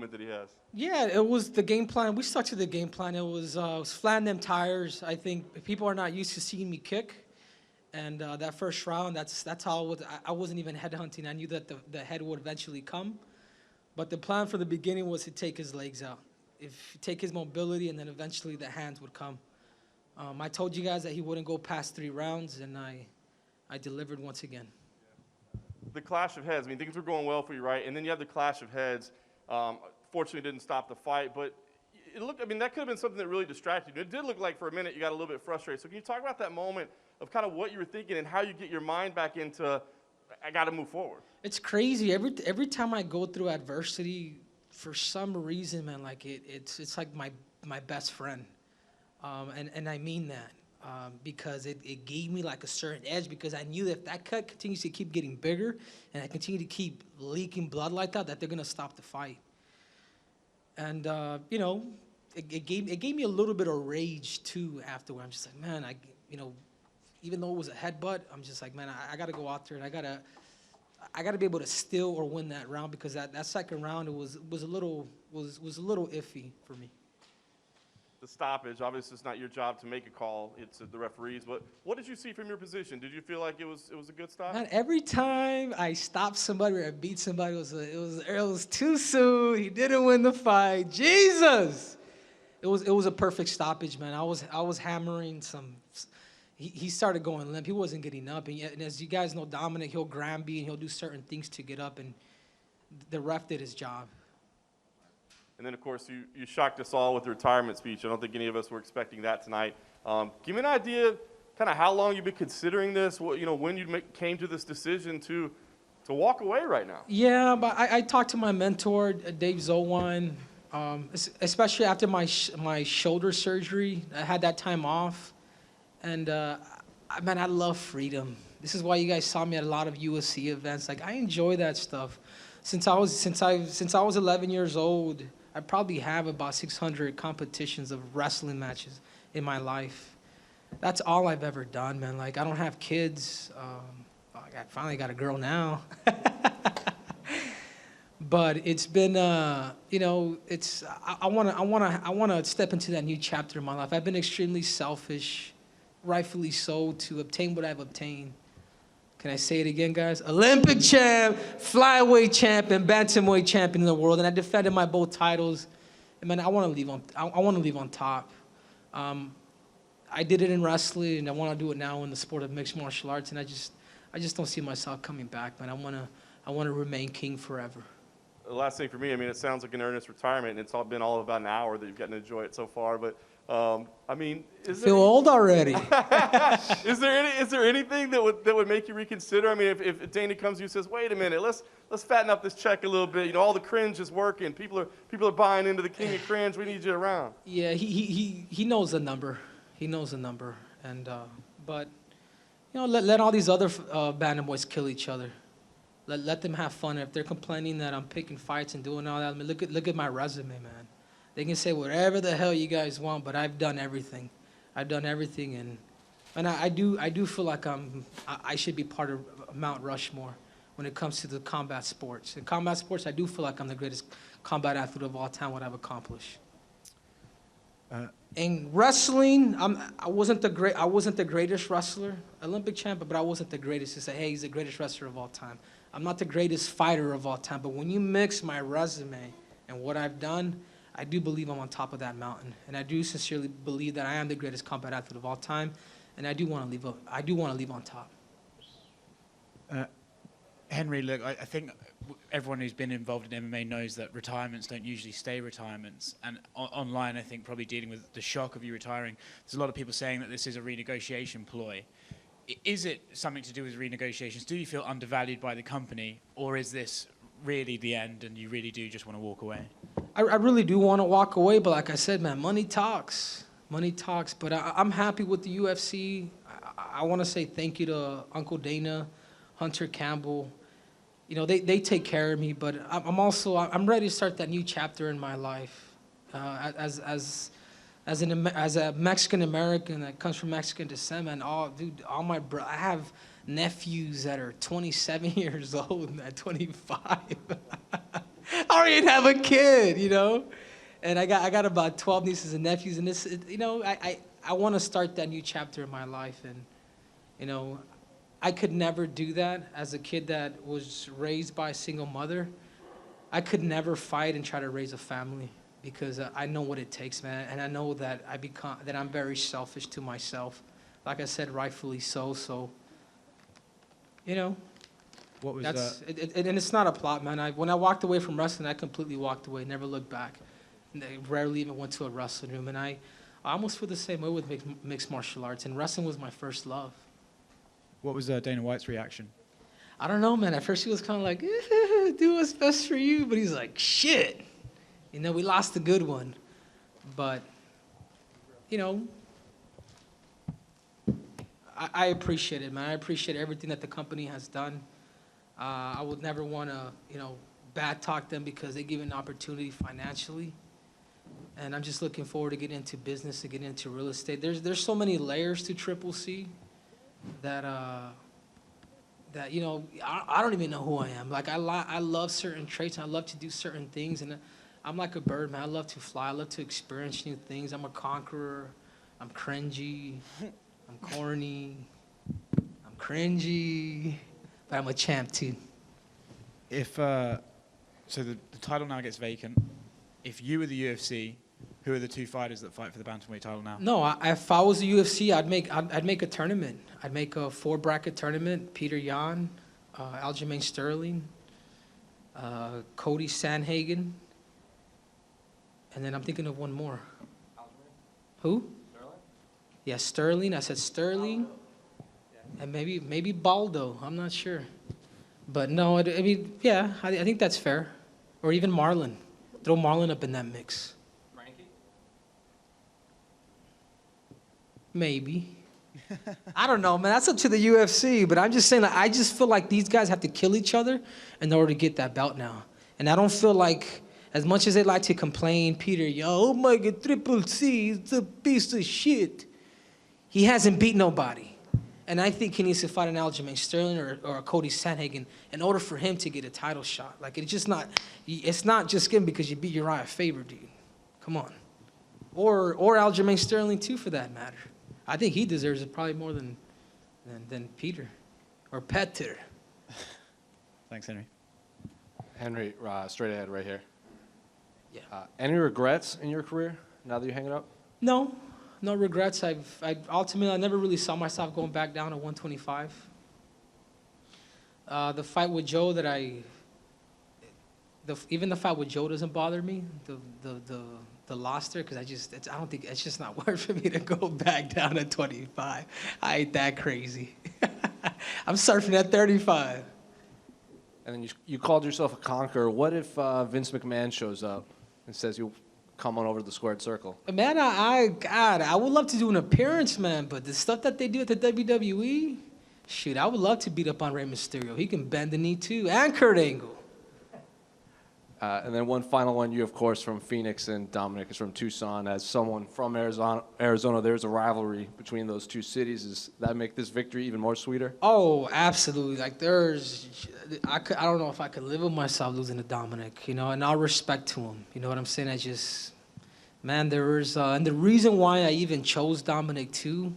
movement that he has. Yeah, it was the game plan. We stuck to the game plan. It was flatten them tires. I think people are not used to seeing me kick. And that first round, that's how I wasn't even headhunting. I knew that the head would eventually come. But the plan from the beginning was to take his legs out. If take his mobility, and then eventually the hands would come. I told you guys that he wouldn't go past 3 rounds, and I delivered once again. The clash of heads, I mean, things were going well for you, right? And then you have the clash of heads. Fortunately, didn't stop the fight, but it looked, I mean, that could have been something that really distracted you. It did look like for a minute you got a little bit frustrated. So can you talk about that moment of kind of what you were thinking and how you get your mind back into, I got to move forward? It's crazy. Every time I go through adversity, for some reason, man, like it's like my best friend. And I mean that because it gave me like a certain edge, because I knew that if that cut continues to keep getting bigger and I continue to keep leaking blood like that they're going to stop the fight. And, you know, it gave me a little bit of rage, too, afterward. I'm just like, man, even though it was a headbutt, I'm just like, man, I got to go out there and I got to be able to steal or win that round, because that second round, it was a little iffy for me. The stoppage, obviously it's not your job to make a call, it's the referees, but what did you see from your position? Did you feel like it was a good stop? Man, every time I stopped somebody or I beat somebody, it was too soon. He didn't win the fight. Jesus! It was a perfect stoppage, man. I was hammering some. He started going limp. He wasn't getting up, and as you guys know, Dominick, he'll grab me and he'll do certain things to get up, and the ref did his job. And then, of course, you shocked us all with the retirement speech. I don't think any of us were expecting that tonight. Give me an idea, kind of how long you've been considering this. When you came to this decision to walk away right now. Yeah, but I talked to my mentor, Dave Zowan, especially after my shoulder surgery. I had that time off, and man, I love freedom. This is why you guys saw me at a lot of UFC events. Like, I enjoy that stuff. Since I was 11 years old, I probably have about 600 competitions of wrestling matches in my life. That's all I've ever done, man. Like, I don't have kids. I finally got a girl now. But it's been, I wanna step into that new chapter in my life. I've been extremely selfish, rightfully so, to obtain what I've obtained. Can I say it again, guys? Olympic champ, flyweight champ, and bantamweight champion in the world, and I defended my both titles. And man, I want to leave on top. I did it in wrestling, and I want to do it now in the sport of mixed martial arts. And I just don't see myself coming back, man. I want to remain king forever. The last thing for me, I mean, it sounds like an earnest retirement, and it's all been all about an hour that you've gotten to enjoy it so far. But I mean, I feel old already. Is there anything that would make you reconsider? I mean, if Dana comes to you and says, "Wait a minute, let's fatten up this check a little bit. All the cringe is working. People are buying into the king of cringe. We need you around." Yeah, he knows the number. He knows the number, and but let all these other bantamboys kill each other. Let them have fun. If they're complaining that I'm picking fights and doing all that, I mean, look at my resume, man. They can say whatever the hell you guys want, but I've done everything. I've done everything, and I do feel like I should be part of Mount Rushmore when it comes to the combat sports. In combat sports, I do feel like I'm the greatest combat athlete of all time, what I've accomplished. In wrestling, I wasn't the greatest wrestler, Olympic champ, but I wasn't the greatest to say, hey, he's the greatest wrestler of all time. I'm not the greatest fighter of all time, but when you mix my resume and what I've done, I do believe I'm on top of that mountain, and I do sincerely believe that I am the greatest combat athlete of all time, and I do want to leave on top. Henry, look, I think everyone who's been involved in MMA knows that retirements don't usually stay retirements, and online, I think, probably dealing with the shock of you retiring, there's a lot of people saying that this is a renegotiation ploy. Is it something to do with renegotiations? Do you feel undervalued by the company, or is this really the end and you really do just want to walk away? I really do want to walk away, but like I said, man, money talks. Money talks. But I'm happy with the UFC. I want to say thank you to Uncle Dana, Hunter Campbell. They take care of me, but I'm ready to start that new chapter in my life. As a Mexican American that comes from Mexican descent, man, I have nephews that are 27 years old and at 25. I already didn't have a kid, you know? And I got about 12 nieces and nephews, and you know, I want to start that new chapter in my life. And, you know, I could never do that as a kid that was raised by a single mother. I could never fight and try to raise a family because I know what it takes, man. And I know that I'm very selfish to myself. Like I said, rightfully so. So, you know, What was and it's not a plot, man. When I walked away from wrestling, I completely walked away, never looked back. And I rarely even went to a wrestling room. And I almost feel the same way with mixed martial arts. And wrestling was my first love. What was Dana White's reaction? I don't know, man. At first, he was kind of like, do what's best for you. But he's like, shit. You know, we lost a good one. But, you know, I appreciate it, man. I appreciate everything that the company has done. I would never want to, you know, bad talk them because they give an opportunity financially. And I'm just looking forward to getting into business, to get into real estate. There's so many layers to Triple C that you know, I don't even know who I am. Like, I love certain traits, and I love to do certain things, and I'm like a bird, man. I love to fly. I love to experience new things. I'm a conqueror. I'm cringy. I'm corny. I'm cringy. But I'm a champ, too. If so the title now gets vacant. If you were the UFC, who are the two fighters that fight for the bantamweight title now? No, if I was the UFC, I'd make a tournament. I'd make a 4-bracket tournament. Peter Yan, Aljamain Sterling, Cody Sanhagen, and then I'm thinking of one more. Who? Sterling? Yeah, Sterling. I said Sterling, and maybe Baldo. I'm not sure, but no. I mean, yeah, I think that's fair. Or even Marlon. Throw Marlon up in that mix. Frankie? Maybe. I don't know, man. That's up to the UFC. But I'm just saying, like, I just feel like these guys have to kill each other in order to get that belt now. And I don't feel like, as much as they like to complain, Peter, oh my God, Triple C is a piece of shit. He hasn't beat nobody. And I think he needs to fight an Aljamain Sterling or a Cody Sanhagen in order for him to get a title shot. Like, it's not just him because you beat Uriah Faber, dude. Come on. Or Aljamain Sterling, too, for that matter. I think he deserves it probably more than Peter or Petter. Thanks, Henry. Henry, straight ahead right here. Yeah. Any regrets in your career now that you're hanging up? No regrets. Ultimately, I never really saw myself going back down to 125. The fight with Joe even the fight with Joe doesn't bother me. The loss there, because I don't think it's just not worth for me to go back down to 25. I ain't that crazy. I'm surfing at 35. And then you called yourself a conqueror. What if Vince McMahon shows up and says you'll come on over to the squared circle? Man, I would love to do an appearance, man, but the stuff that they do at the WWE, shoot, I would love to beat up on Rey Mysterio. He can bend the knee too, and Kurt Angle. And then one final one, you, of course, from Phoenix, and Dominick is from Tucson. As someone from Arizona, there's a rivalry between those two cities. Does that make this victory even more sweeter? Oh, absolutely. Like, I don't know if I could live with myself losing to Dominick, you know, and all respect to him. You know what I'm saying? And the reason why I even chose Dominick too,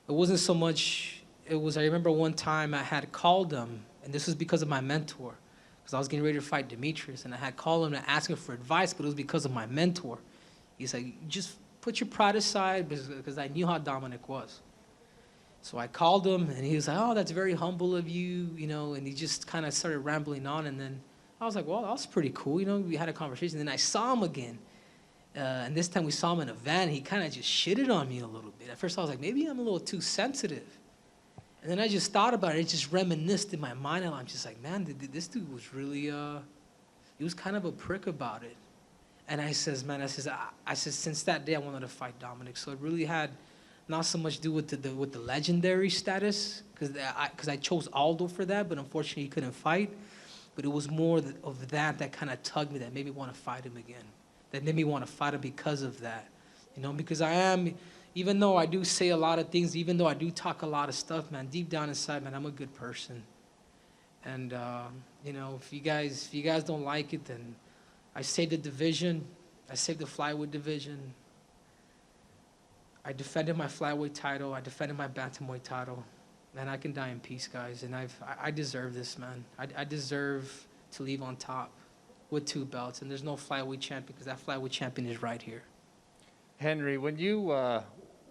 it wasn't so much, I remember one time I had called him, and this was because of my mentor. Because I was getting ready to fight Demetrius, and I had called him to ask him for advice, but it was because of my mentor. He's like, just put your pride aside, because I knew how Dominick was. So I called him, and he was like, oh, that's very humble of you, you know, and he just kind of started rambling on, and then I was like, well, that was pretty cool, you know, we had a conversation. Then I saw him again, and this time we saw him in a van, and he kind of just shitted on me a little bit. At first I was like, maybe I'm a little too sensitive. And then I just thought about it. It just reminisced in my mind. And I'm just like, man, this dude was really, he was kind of a prick about it. And I says, since that day I wanted to fight Dominick. So it really had not so much to do with the legendary status, because I chose Aldo for that, but unfortunately he couldn't fight. But it was more of that kind of tugged me, that made me want to fight him again. That made me want to fight him because of that. You know, because even though I do say a lot of things, even though I do talk a lot of stuff, man, deep down inside, man, I'm a good person. And if you guys don't like it, then I saved the division. I saved the flyweight division. I defended my flyweight title. I defended my bantamweight title. And I can die in peace, guys. And I deserve this, man. I deserve to leave on top with 2 belts. And there's no flyweight champion because that flyweight champion is right here. Henry, when you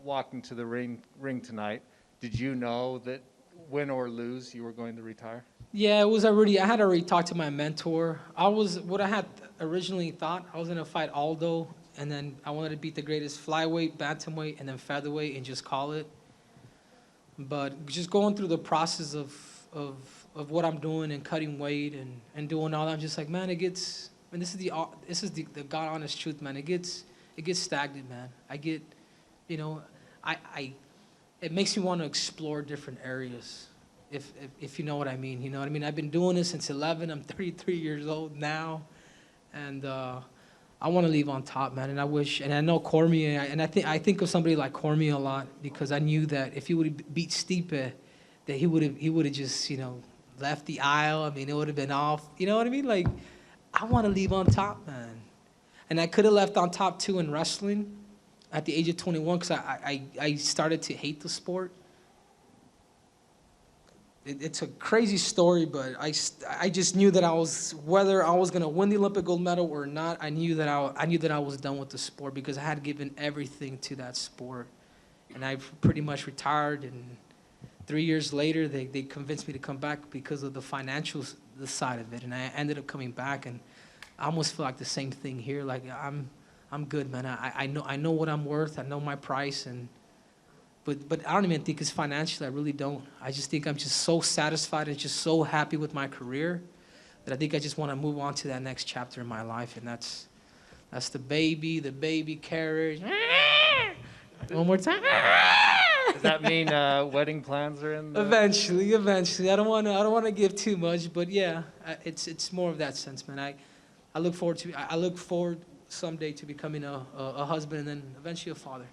walked into the ring tonight, did you know that win or lose, you were going to retire? Yeah, I had already talked to my mentor. What I had originally thought, I was going to fight Aldo, and then I wanted to beat the greatest flyweight, bantamweight, and then featherweight and just call it. But just going through the process of what I'm doing and cutting weight and doing all that, I'm just like, man, this is the God honest truth, man. It gets stagnant, man. It makes me want to explore different areas, if you know what I mean. You know what I mean? I've been doing this since 11. I'm 33 years old now, and I want to leave on top, man. And I know Cormier, and I think of somebody like Cormier a lot because I knew that if he would have beat Stipe, that he would have just left the aisle. I mean, it would have been off. You know what I mean? Like, I want to leave on top, man. And I could have left on top too in wrestling at the age of 21 because I started to hate the sport. It's a crazy story, but I just knew that whether I was going to win the Olympic gold medal or not, I knew that I was done with the sport because I had given everything to that sport. And I pretty much retired, and 3 years later, they convinced me to come back because of the financial side of it. And I ended up coming back, and I almost feel like the same thing here. Like, I'm good, man. I know what I'm worth. I know my price, but I don't even think it's financial. I really don't. I just think I'm just so satisfied and just so happy with my career that I think I just want to move on to that next chapter in my life, and that's the baby carriage. One more time. Does that mean wedding plans are in? Eventually. I don't want to give too much, but yeah, it's more of that sense, man. I look forward someday to becoming a husband and then eventually a father.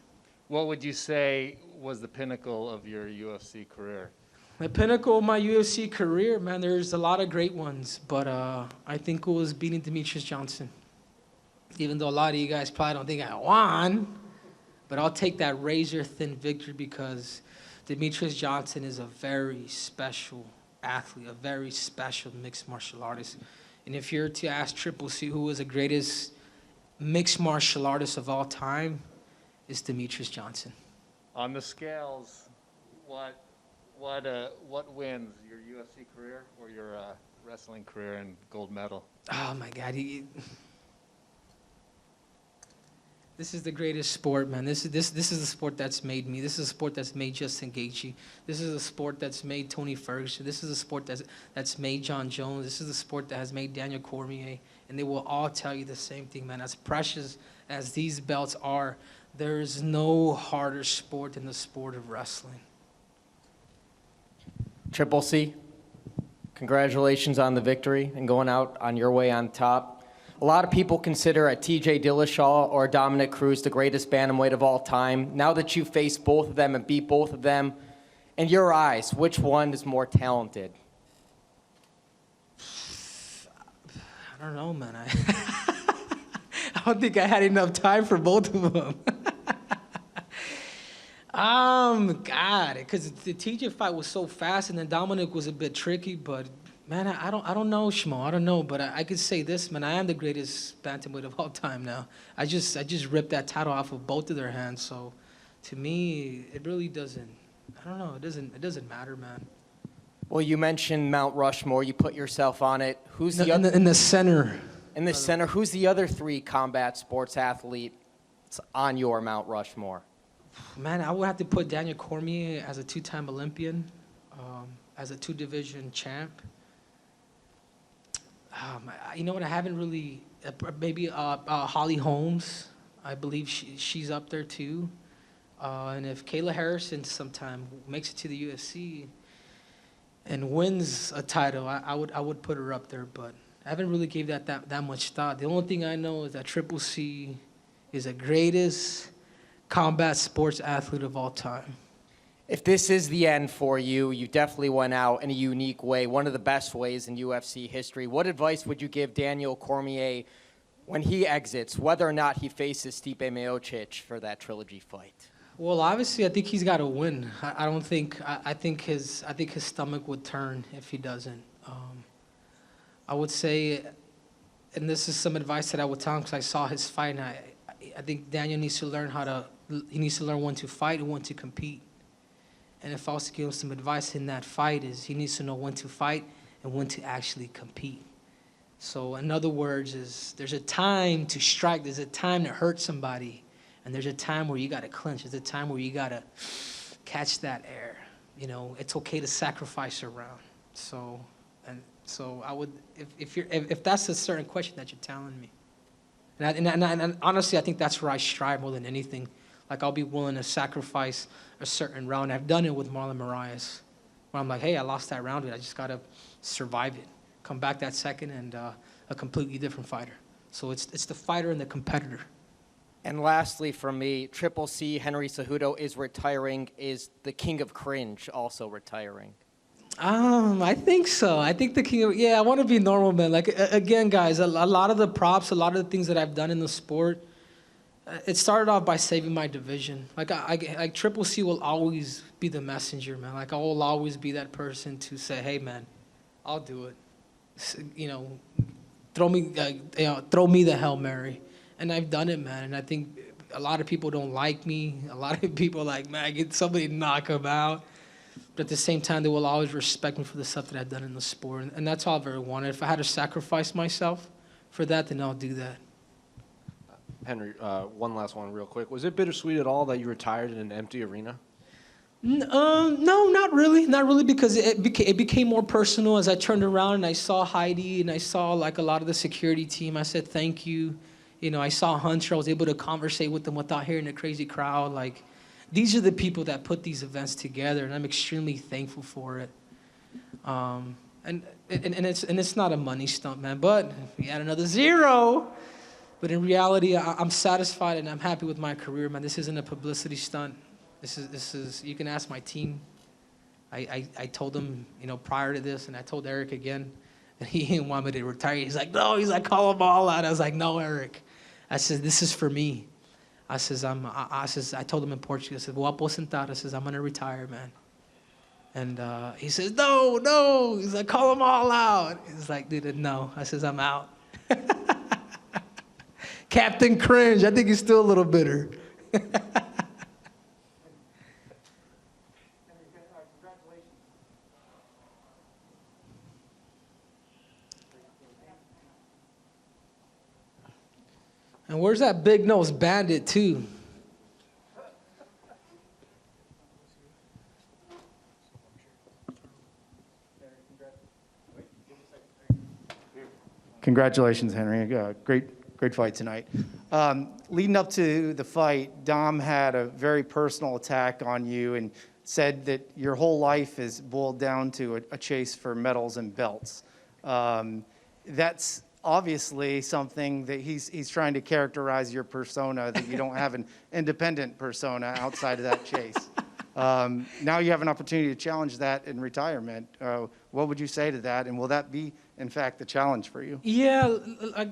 What would you say was the pinnacle of your UFC career? The pinnacle of my UFC career, man, there's a lot of great ones, but I think it was beating Demetrius Johnson. Even though a lot of you guys probably don't think I won, but I'll take that razor-thin victory because Demetrius Johnson is a very special athlete, a very special mixed martial artist. And if you're to ask Triple C who is the greatest mixed martial artist of all time, it's Demetrius Johnson. On the scales, what wins, your UFC career or your wrestling career and gold medal? Oh my God, this is the greatest sport, man. This is the sport that's made me. This is a sport that's made Justin Gaethje. This is a sport that's made Tony Ferguson. This is a sport that's made John Jones. This is a sport that has made Daniel Cormier. And they will all tell you the same thing, man. As precious as these belts are, there is no harder sport than the sport of wrestling. Triple C, congratulations on the victory and going out on your way on top. A lot of people consider a TJ Dillashaw or Dominick Cruz the greatest bantamweight of all time. Now that you've faced both of them and beat both of them, in your eyes, which one is more talented? I don't know, man. I don't think I had enough time for both of them. God, because the TJ fight was so fast, and then Dominick was a bit tricky. But man, I don't know, Shmo. I don't know, but I could say this, man. I am the greatest bantamweight of all time now. I just ripped that title off of both of their hands. So, to me, it really doesn't. I don't know. It doesn't matter, man. Well, you mentioned Mount Rushmore. You put yourself on it. Who's the other in the center? In the center, who's the other 3 combat sports athletes on your Mount Rushmore? Man, I would have to put Daniel Cormier as a 2-time Olympian, as a 2-division champ. You know what? I haven't really. Maybe Holly Holmes. I believe she's up there too. And if Kayla Harrison sometime makes it to the UFC and wins a title, I would put her up there. But I haven't really gave that much thought. The only thing I know is that Triple C is the greatest combat sports athlete of all time. If this is the end for you, you definitely went out in a unique way, one of the best ways in UFC history. What advice would you give Daniel Cormier when he exits, whether or not he faces Stipe Miocic for that trilogy fight? Well, obviously, I think he's got to win. I don't think. I think his stomach would turn if he doesn't. I would say, and this is some advice that I would tell him because I saw his fight, and I think Daniel needs to learn he needs to learn when to fight and when to compete. And if I was to give him some advice in that fight, is he needs to know when to fight and when to actually compete. So in other words, there's a time to strike, there's a time to hurt somebody, and there's a time where you got to clinch. There's a time where you got to catch that air. You know, it's okay to sacrifice a round. So I would, if that's a certain question that you're telling me, and honestly, I think that's where I strive more than anything. Like, I'll be willing to sacrifice a certain round. I've done it with Marlon Moraes, where I'm like, hey, I lost that round, but I just got to survive it. Come back that second and a completely different fighter. So it's the fighter and the competitor. And lastly, for me, Triple C, Henry Cejudo is retiring. Is the King of Cringe also retiring? I think so. I think the king of, I want to be normal, man. Like, again, guys, a lot of the props, a lot of the things that I've done in the sport, it started off by saving my division. Like Triple C will always be the messenger, man. Like, I will always be that person to say, hey, man, I'll do it. You know, throw me the Hail Mary. And I've done it, man. And I think a lot of people don't like me. A lot of people are like, man, get somebody to knock him out. But at the same time, they will always respect me for the stuff that I've done in the sport. And that's all I've ever wanted. If I had to sacrifice myself for that, then I'll do that. Henry, one last one real quick. Was it bittersweet at all that you retired in an empty arena? No, not really. Not really, because it became more personal as I turned around and I saw Heidi and I saw like a lot of the security team. I said, thank you. You know, I saw Hunter. I was able to conversate with them without hearing a crazy crowd. Like, these are the people that put these events together, and I'm extremely thankful for it. And it's not a money stunt, man. But if we add another zero, but in reality, I'm satisfied and I'm happy with my career, man. This isn't a publicity stunt. This is. You can ask my team. I told them, you know, prior to this, and I told Eric again, and he didn't want me to retire. He's like, no. He's like, call them all out. I was like, no, Eric. I said, this is for me. I told him in Portuguese, I said, vou aposentar. I says, I'm going to retire, man. And he says, no. He's like, call them all out. He's like, dude, no. I says, I'm out. Captain Cringe. I think he's still a little bitter. And where's that big nose bandit, too? Congratulations, Henry. Great fight tonight. Leading up to the fight, Dom had a very personal attack on you and said that your whole life is boiled down to a chase for medals and belts. That's obviously something that he's trying to characterize your persona, that you don't have an independent persona outside of that chase. Now you have an opportunity to challenge that in retirement. What would you say to that? And will that be, in fact, the challenge for you? Yeah,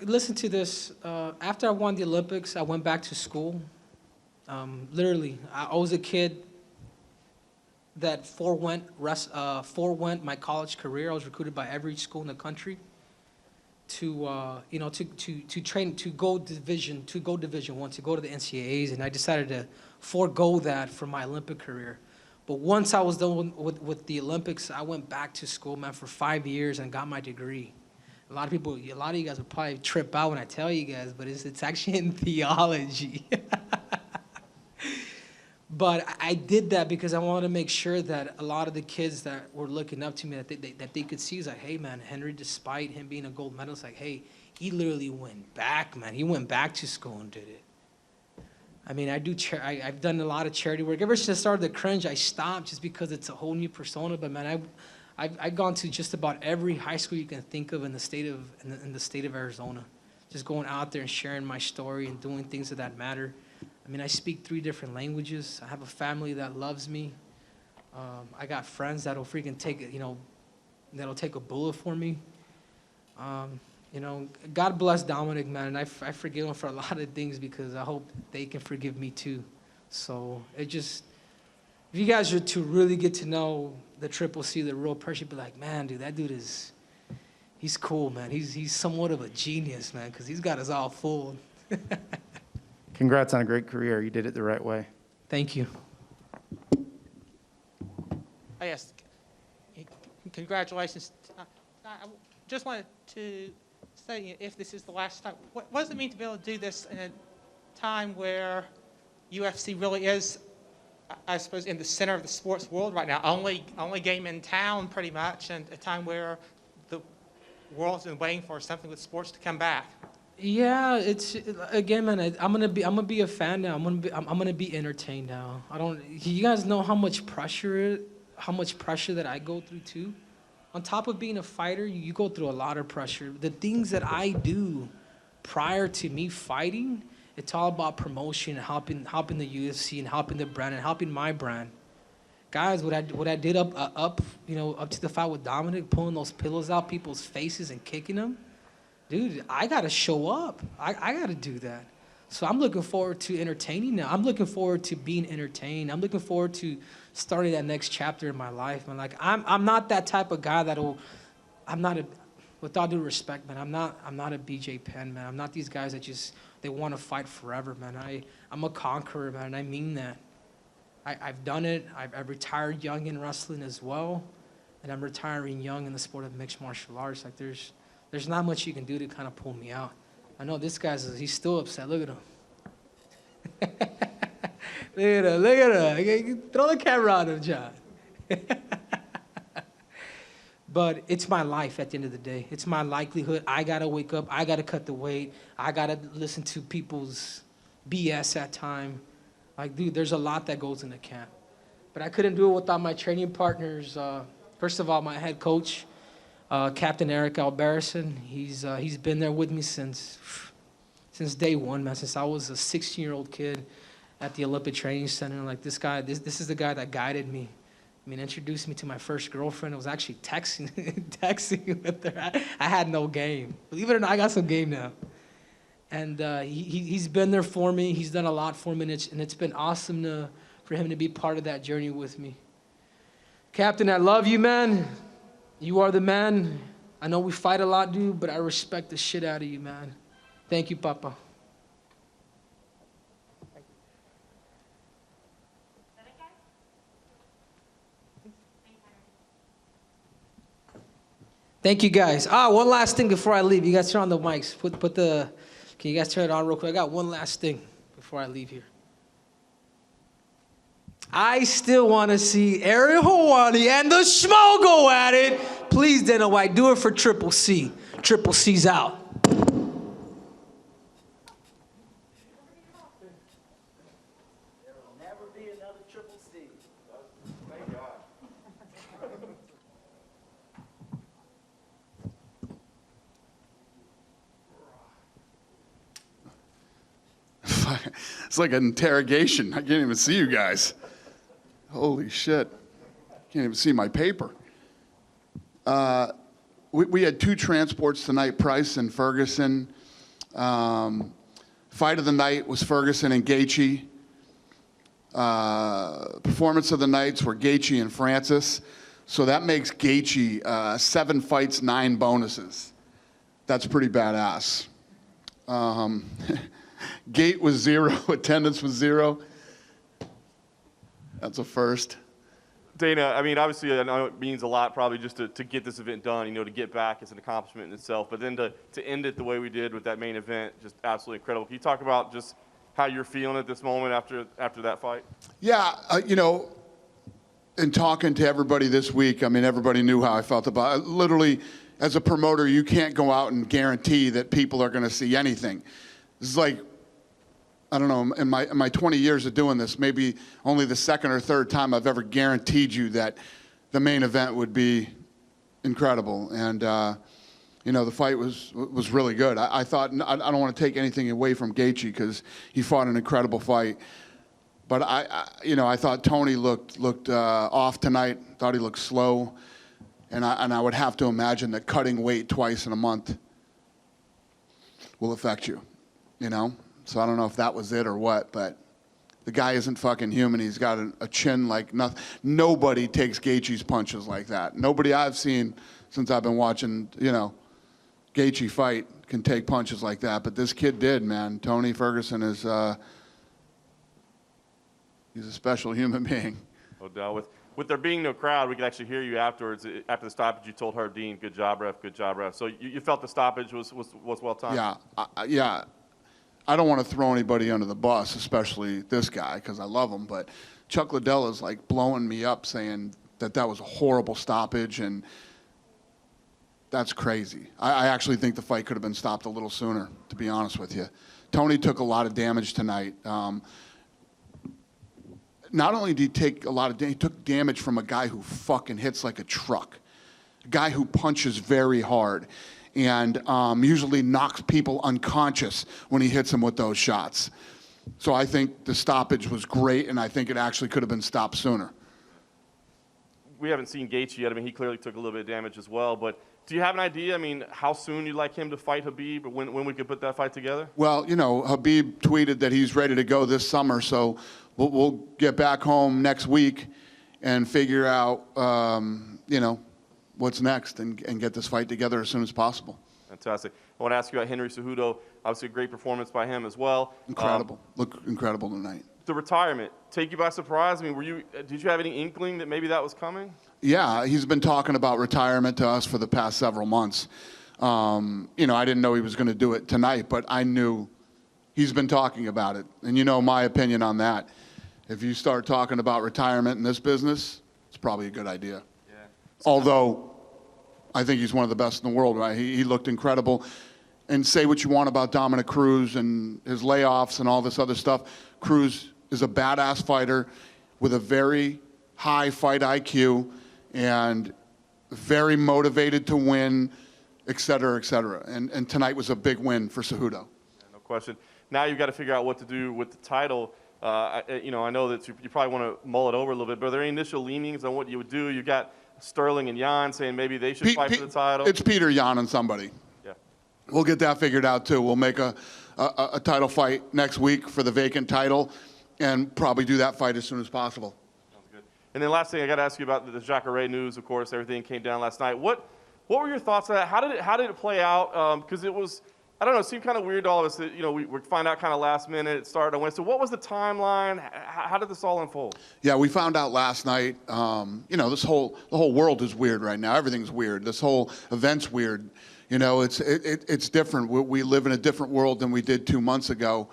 listen to this. After I won the Olympics, I went back to school. Literally, I was a kid that forewent my college career. I was recruited by every school in the country to train, to go Division 1, to go to the NCAAs, and I decided to forego that for my Olympic career. But once I was done with the Olympics, I went back to school, man, for 5 years and got my degree. A lot of you guys would probably trip out when I tell you guys, but it's actually in theology. But I did that because I wanted to make sure that a lot of the kids that were looking up to me, that they could see, is like, hey, man, Henry, despite him being a gold medalist, like, hey, he literally went back, man. He went back to school and did it. I mean, I've done a lot of charity work. Ever since I started the Cringe, I stopped just because it's a whole new persona. But, man, I've gone to just about every high school you can think of in the state of Arizona, just going out there and sharing my story and doing things of that matter. I mean, I speak 3 different languages. I have a family that loves me. I got friends that'll freaking take it, that'll take a bullet for me. God bless Dominick, man, and I forgive him for a lot of things because I hope they can forgive me too. So if you guys are to really get to know the Triple C, the real person, you'd be like, man, dude, that dude he's cool, man. He's somewhat of a genius, man, because he's got us all fooled. Congrats on a great career. You did it the right way. Thank you. Yes, congratulations. I just wanted to say, if this is the last time, what does it mean to be able to do this in a time where UFC really is, I suppose, in the center of the sports world right now? Only game in town, pretty much, and a time where the world's been waiting for something with sports to come back. Yeah, it's again, man. I'm gonna be a fan now. I'm gonna be entertained now. You guys know how much pressure that I go through too. On top of being a fighter, you go through a lot of pressure. The things that I do prior to me fighting, it's all about promotion, helping the UFC and helping the brand and helping my brand. Guys, what I did up to the fight with Dominick, pulling those pillows out people's faces and kicking them. Dude, I got to show up. I got to do that. So I'm looking forward to entertaining now. I'm looking forward to being entertained. I'm looking forward to starting that next chapter in my life, man. Like, I'm not that type of guy with all due respect, man, I'm not a BJ Penn, man. I'm not these guys that they want to fight forever, man. I'm a conqueror, man, and I mean that. I've done it. I've retired young in wrestling as well, and I'm retiring young in the sport of mixed martial arts. Like, there's not much you can do to kind of pull me out. I know this he's still upset. Look at him. Look at him. Throw the camera on him, John. But it's my life at the end of the day. It's my livelihood. I got to wake up. I got to cut the weight. I got to listen to people's BS at time. Like, dude, there's a lot that goes into camp. But I couldn't do it without my training partners. First of all, my head coach, Captain Eric Alberison. He's been there with me since day one, man. Since I was a 16-year-old kid at the Olympic Training Center. Like, this is the guy that guided me. I mean, introduced me to my first girlfriend. I was actually texting with her. I had no game. Believe it or not, I got some game now. And he's been there for me. He's done a lot for me, and it's been awesome for him to be part of that journey with me. Captain, I love you, man. You are the man. I know we fight a lot, dude, but I respect the shit out of you, man. Thank you, Papa. Thank you, guys. One last thing before I leave. You guys turn on the mics. Can you guys turn it on real quick? I got one last thing before I leave here. I still want to see Ariel Helwani and the Schmo go at it. Please, Dana White, do it for Triple C. Triple C's out. It's like an interrogation. I can't even see you guys. Holy shit. Can't even see my paper. We had two transports tonight, Price and Ferguson. Fight of the night was Ferguson and Gaethje. Performance of the nights were Gaethje and Francis. So that makes Gaethje 7 fights, 9 bonuses. That's pretty badass. Gate was 0, attendance was 0. That's a first. Dana, I mean, obviously, I know it means a lot probably just to get this event done, to get back is an accomplishment in itself. But then to end it the way we did with that main event, just absolutely incredible. Can you talk about just how you're feeling at this moment after that fight? Yeah, in talking to everybody this week, I mean, everybody knew how I felt about it. Literally, as a promoter, you can't go out and guarantee that people are going to see anything. This is like, I don't know, in my 20 years of doing this, maybe only the second or third time I've ever guaranteed you that the main event would be incredible. And, the fight was really good. I thought, I don't want to take anything away from Gaethje because he fought an incredible fight. But I thought Tony looked off tonight. Thought he looked slow, and I would have to imagine that cutting weight twice in a month will affect you, So I don't know if that was it or what, but the guy isn't fucking human. He's got a chin like nothing. Nobody takes Gaethje's punches like that. Nobody I've seen since I've been watching, Gaethje fight can take punches like that. But this kid did, man. Tony Ferguson is. He's a special human being. No doubt. With there being no crowd, we could actually hear you afterwards. After the stoppage, you told Herb Dean, "Good job, ref. Good job, ref." So you felt the stoppage was well timed. Yeah, I don't want to throw anybody under the bus, especially this guy, because I love him. But Chuck Liddell is like blowing me up, saying that was a horrible stoppage, and that's crazy. I actually think the fight could have been stopped a little sooner, to be honest with you. Tony took a lot of damage tonight. Not only did he take a lot of damage, he took damage from a guy who fucking hits like a truck, a guy who punches very hard, and usually knocks people unconscious when he hits them with those shots. So I think the stoppage was great, and I think it actually could have been stopped sooner. We haven't seen Gaethje yet. I mean, he clearly took a little bit of damage as well. But do you have an idea? I mean, how soon you'd like him to fight Khabib, or when we could put that fight together? Well, Khabib tweeted that he's ready to go this summer, so we'll get back home next week and figure out, what's next and get this fight together as soon as possible. Fantastic. I want to ask you about Henry Cejudo. Obviously, a great performance by him as well. Incredible. Looked incredible tonight. The retirement, take you by surprise? I mean, did you have any inkling that maybe that was coming? Yeah, he's been talking about retirement to us for the past several months. I didn't know he was going to do it tonight, but I knew he's been talking about it. And my opinion on that. If you start talking about retirement in this business, it's probably a good idea. Yeah. Although, I think he's one of the best in the world, right? He looked incredible. And say what you want about Dominick Cruz and his layoffs and all this other stuff. Cruz is a badass fighter with a very high fight IQ and very motivated to win, et cetera, et cetera. And tonight was a big win for Cejudo. Yeah, no question. Now you've got to figure out what to do with the title. I know that you probably want to mull it over a little bit, but are there any initial leanings on what you would do? You got Sterling and Jan saying maybe they should fight for the title. It's Peter, Jan, and somebody. Yeah. We'll get that figured out, too. We'll make a title fight next week for the vacant title and probably do that fight as soon as possible. Sounds good. And then last thing I got to ask you about the Jacare news, of course, everything came down last night. What were your thoughts on that? How did it play out? Because it was, I don't know, it seeed kind of weird to all of us that, we find out kind of last minute, it started on Wednesday. What was the timeline? How did this all unfold? Yeah, we found out last night, the whole world is weird right now. Everything's weird. This whole event's weird. It's different. We live in a different world than we did 2 months ago.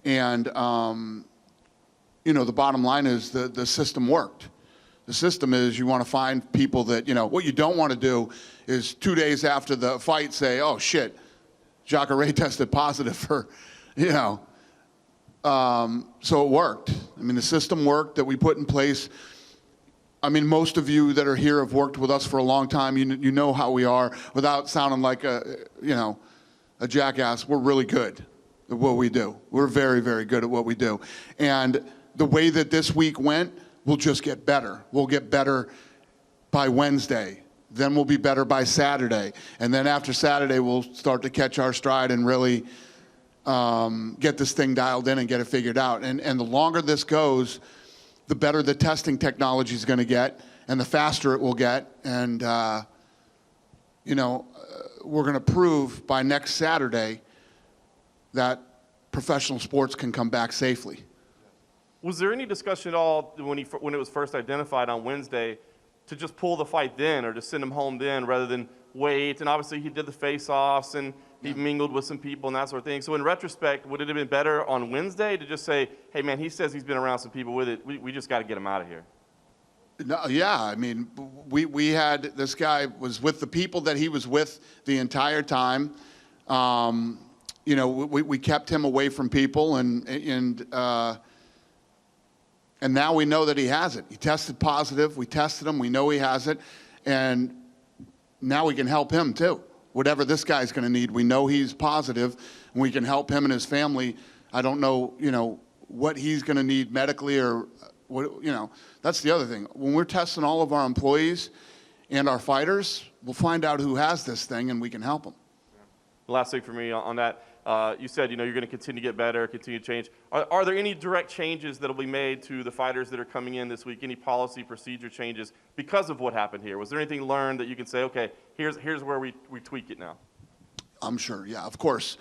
And, the bottom line is the system worked. The system is you want to find people that, what you don't want to do is 2 days after the fight say, oh, shit, Jacare tested positive for, so it worked. I mean, the system worked that we put in place. I mean, most of you that are here have worked with us for a long time. You know how we are. Without sounding like a jackass, we're really good at what we do. We're very, very good at what we do. And the way that this week went, we'll just get better. We'll get better by Wednesday. Then we'll be better by Saturday. And then after Saturday, we'll start to catch our stride and really get this thing dialed in and get it figured out. And the longer this goes, the better the testing technology is going to get and the faster it will get. And, we're going to prove by next Saturday that professional sports can come back safely. Was there any discussion at all when it was first identified on Wednesday to just pull the fight then or to send him home then rather than wait? And obviously he did the face-offs and he mingled with some people and that sort of thing. So in retrospect, would it have been better on Wednesday to just say, hey, man, he says he's been around some people with it. We just got to get him out of here? No, yeah, I mean, we had, this guy was with the people that he was with the entire time. We kept him away from people and now we know that he has it. He tested positive. We tested him. We know he has it. And now we can help him, too. Whatever this guy's going to need, we know he's positive, and we can help him and his family. I don't know, what he's going to need medically or what, you know, that's the other thing. When we're testing all of our employees and our fighters, we'll find out who has this thing and we can help them. Last thing for me on that, you said, you're going to continue to get better, continue to change. Are there any direct changes that will be made to the fighters that are coming in this week? Any policy, procedure changes because of what happened here? Was there anything learned that you can say, okay, here's where we tweak it now? I'm sure, yeah, of course.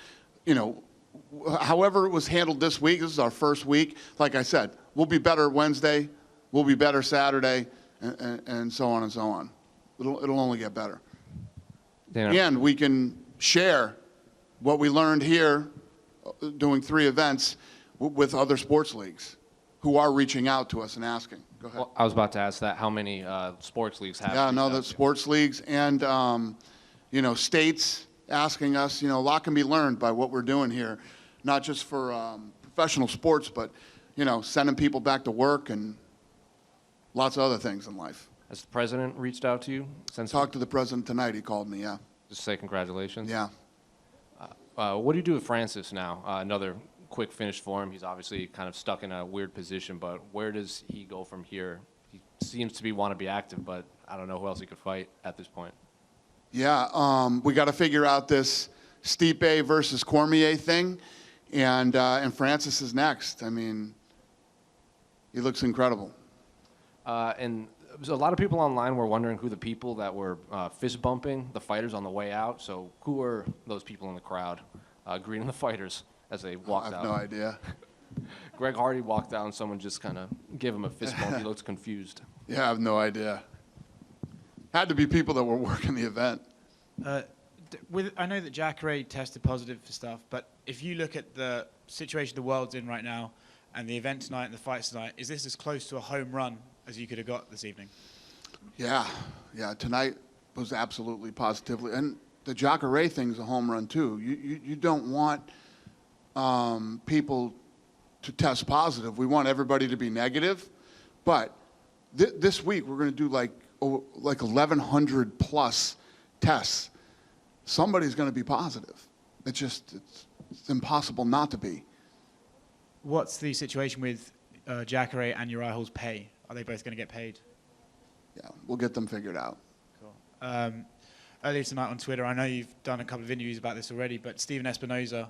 However it was handled this week, this is our first week. Like I said, we'll be better Wednesday, we'll be better Saturday, and so on and so on. It'll only get better. And we can share what we learned here doing 3 events with other sports leagues who are reaching out to us and asking. Go ahead. Well, I was about to ask that. How many sports leagues have? Yeah, no, the sports leagues and states asking us. A lot can be learned by what we're doing here, not just for professional sports, but sending people back to work and lots of other things in life. Has the president reached out to you since? Talked to the president tonight. He called me. Yeah. Just say congratulations. Yeah. What do you do with Francis now? Another quick finish for him. He's obviously kind of stuck in a weird position, but where does he go from here? He seems to want to be active, but I don't know who else he could fight at this point. Yeah, we got to figure out this Stipe versus Cormier thing, and Francis is next. I mean, he looks incredible. And a lot of people online were wondering who the people that were fist bumping the fighters on the way out. So who are those people in the crowd greeting the fighters as they walked out? I have no idea. Greg Hardy walked out and someone just kind of gave him a fist bump. He looked confused. Yeah, I have no idea. Had to be people that were working the event. I know that Jacare tested positive for stuff, but if you look at the situation the world's in right now and the event tonight and the fights tonight, is this as close to a home run as you could have got this evening? Yeah, tonight was absolutely positively. And the Jacare thing's a home run, too. You don't want people to test positive. We want everybody to be negative. But this week, we're going to do like 1,100 plus tests. Somebody's going to be positive. It's impossible not to be. What's the situation with Jacare and Uriah Hall's pay? Are they both going to get paid? Yeah, we'll get them figured out. Cool. Earlier tonight on Twitter, I know you've done a couple of interviews about this already, but Steven Espinoza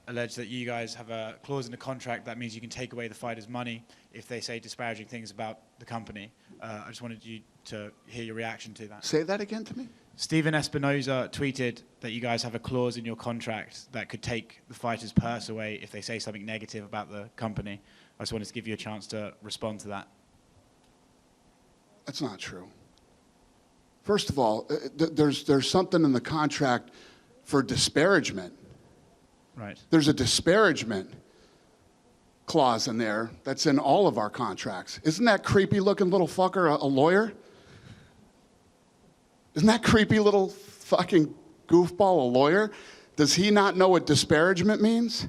alleged that you guys have a clause in the contract that means you can take away the fighters' money if they say disparaging things about the company. I just wanted you to hear your reaction to that. Say that again to me. Steven Espinoza tweeted that you guys have a clause in your contract that could take the fighters' purse away if they say something negative about the company. I just wanted to give you a chance to respond to that. That's not true. First of all, there's something in the contract for disparagement. Right. There's a disparagement clause in there that's in all of our contracts. Isn't that creepy looking little fucker a lawyer? Isn't that creepy little fucking goofball a lawyer? Does he not know what disparagement means?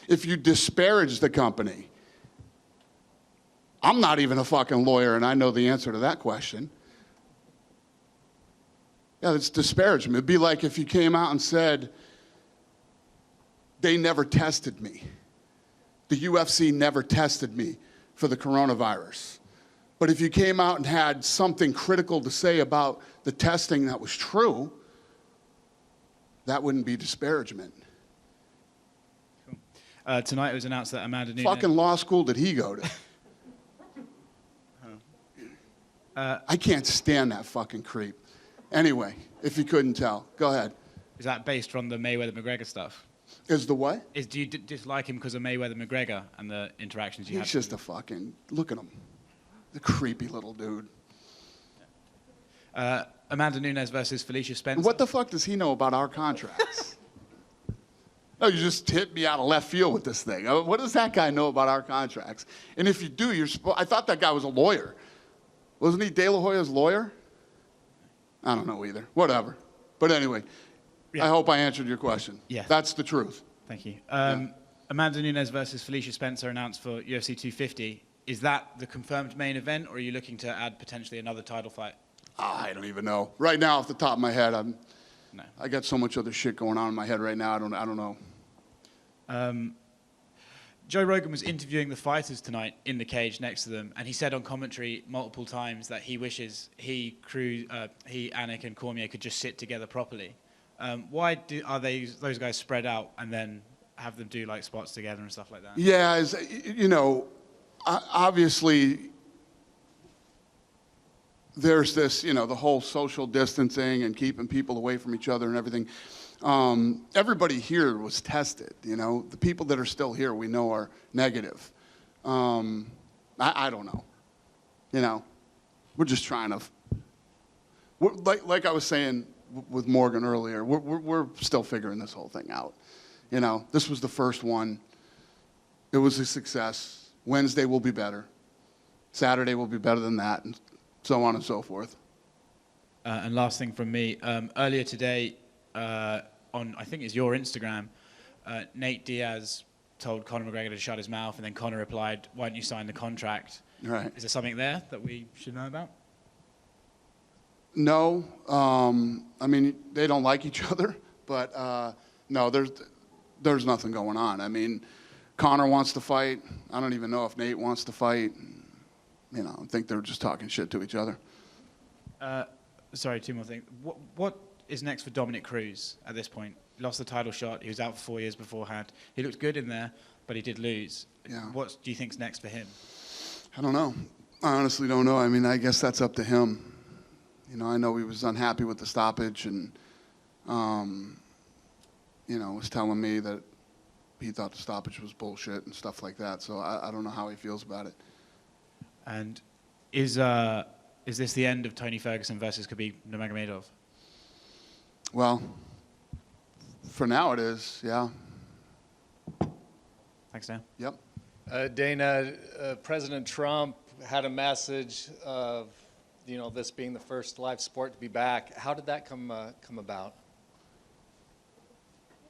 If you disparage the company, I'm not even a fucking lawyer and I know the answer to that question. Yeah, it's disparagement. It'd be like if you came out and said, they never tested me. The UFC never tested me for the coronavirus. But if you came out and had something critical to say about the testing that was true, that wouldn't be disparagement. Cool. Tonight it was announced that Amanda Nunes... Fucking law school did he go to? I can't stand that fucking creep. Anyway, if you couldn't tell, go ahead. Is that based on the Mayweather-McGregor stuff? Is the what? Do you dislike him because of Mayweather-McGregor and the interactions you have? He's just a fucking... Look at him. The creepy little dude. Amanda Nunes versus Felicia Spencer. What the fuck does he know about our contracts? No, you just hit me out of left field with this thing. What does that guy know about our contracts? And if you do, I thought that guy was a lawyer. Wasn't he De La Hoya's lawyer? I don't know either. Whatever. But anyway, yeah. I hope I answered your question. Yeah. That's the truth. Thank you. Amanda Nunes versus Felicia Spencer announced for UFC 250. Is that the confirmed main event, or are you looking to add potentially another title fight? I don't even know. Right now, off the top of my head, No. I got so much other shit going on in my head right now. I don't know. Joe Rogan was interviewing the fighters tonight in the cage next to them, and he said on commentary multiple times that he wishes Cruz, Anik, and Cormier could just sit together properly. Why are those guys spread out and then have them do like spots together and stuff like that? Yeah, obviously there's this, the whole social distancing and keeping people away from each other and everything. Everybody here was tested, The people that are still here we know are negative. I don't know. We're just trying to, like I was saying with Morgan earlier, we're still figuring this whole thing out. This was the first one. It was a success. Wednesday will be better. Saturday will be better than that, and so on and so forth. And last thing from me, earlier today, on I think it's your Instagram, Nate Diaz told Conor McGregor to shut his mouth, and then Conor replied, "Why don't you sign the contract?" Right. Is there something there that we should know about? No, they don't like each other, but no, there's nothing going on. Conor wants to fight. I don't even know if Nate wants to fight. I think they're just talking shit to each other. Sorry, two more things. What is next for Dominick Cruz at this point? He lost the title shot. He was out for 4 years beforehand. He looked good in there, but he did lose. Yeah. What do you think's next for him? I don't know. I honestly don't know. I guess that's up to him. I know he was unhappy with the stoppage and, was telling me that he thought the stoppage was bullshit and stuff like that. So I don't know how he feels about it. And is this the end of Tony Ferguson versus Khabib Nurmagomedov? Well, for now it is, yeah. Thanks, Dan. Yep. Dana, President Trump had a message of, this being the first live sport to be back. How did that come about?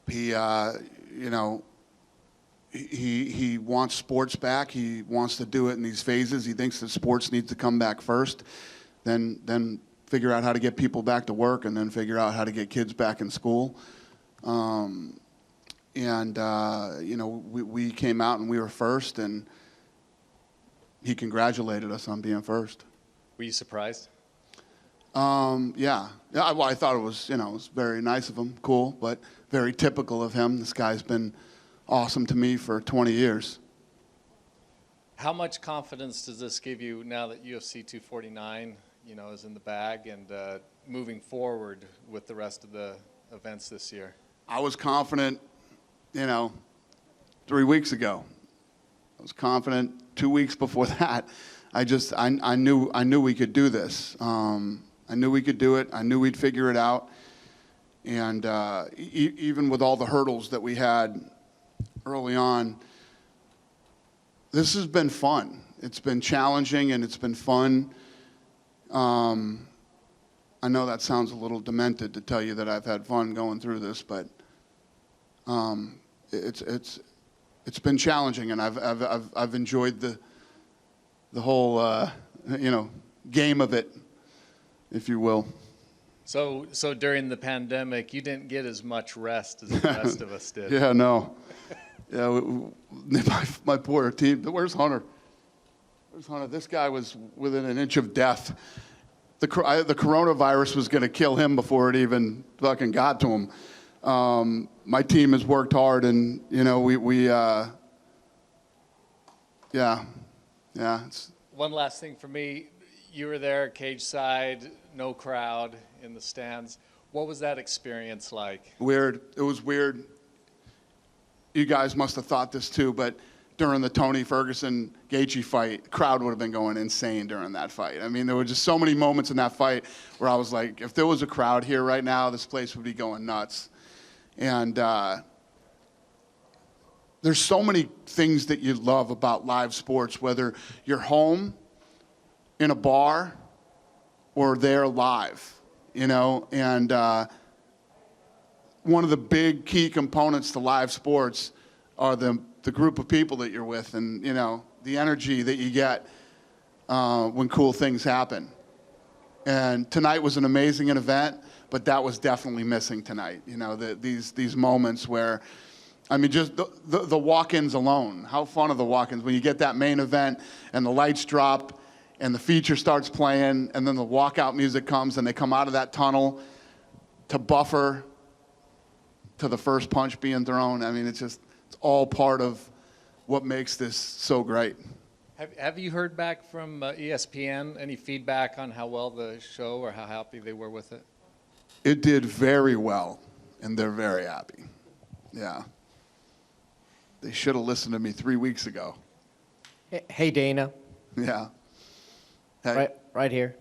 He, he wants sports back. He wants to do it in these phases. He thinks that sports needs to come back first, then figure out how to get people back to work, and then figure out how to get kids back in school. We came out and we were first, and he congratulated us on being first. Were you surprised? Yeah. Well, I thought it was, it was very nice of him, cool, but very typical of him. This guy's been awesome to me for 20 years. How much confidence does this give you now that UFC 249, is in the bag and moving forward with the rest of the events this year? I was confident, 3 weeks ago. I was confident 2 weeks before that. I knew we could do this. I knew we could do it. I knew we'd figure it out. And even with all the hurdles that we had early on, this has been fun. It's been challenging and it's been fun. I know that sounds a little demented to tell you that I've had fun going through this, but it's been challenging, and I've enjoyed the whole game of it, if you will. So during the pandemic, you didn't get as much rest as the rest of us did. Yeah, no. Yeah, my poor team. Where's Hunter? Where's Hunter? This guy was within an inch of death. The coronavirus was going to kill him before it even fucking got to him. My team has worked hard, and yeah. One last thing for me. You were there, cage side, no crowd in the stands. What was that experience like? Weird. It was weird. You guys must have thought this too, but during the Tony Ferguson Gaethje fight, crowd would have been going insane during that fight. There were just so many moments in that fight where I was like, if there was a crowd here right now, this place would be going nuts. And there's so many things that you love about live sports, whether you're home, in a bar, or there live, and one of the big key components to live sports are the group of people that you're with, and the energy that you get when cool things happen. And tonight was an amazing event, but that was definitely missing tonight. These moments where I mean, just the walk-ins alone. How fun are the walk-ins when you get that main event and the lights drop and the feature starts playing and then the walkout music comes and they come out of that tunnel to buffer to the first punch being thrown. I mean, it's all part of what makes this so great. Have you heard back from ESPN? Any feedback on how well the show or how happy they were with it? It did very well, and they're very happy. Yeah. They should have listened to me 3 weeks ago. Hey, Dana. Yeah. Hey. Right here.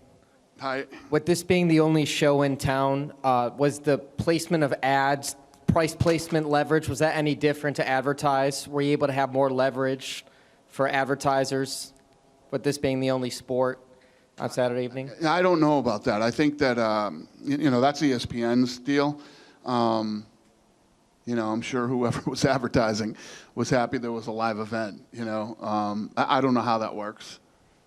Hi. With this being the only show in town, was the placement of ads, price placement leverage, was that any different to advertise? Were you able to have more leverage for advertisers with this being the only sport on Saturday evening? I don't know about that. I think that, that's ESPN's deal. I'm sure whoever was advertising was happy there was a live event, I don't know how that works.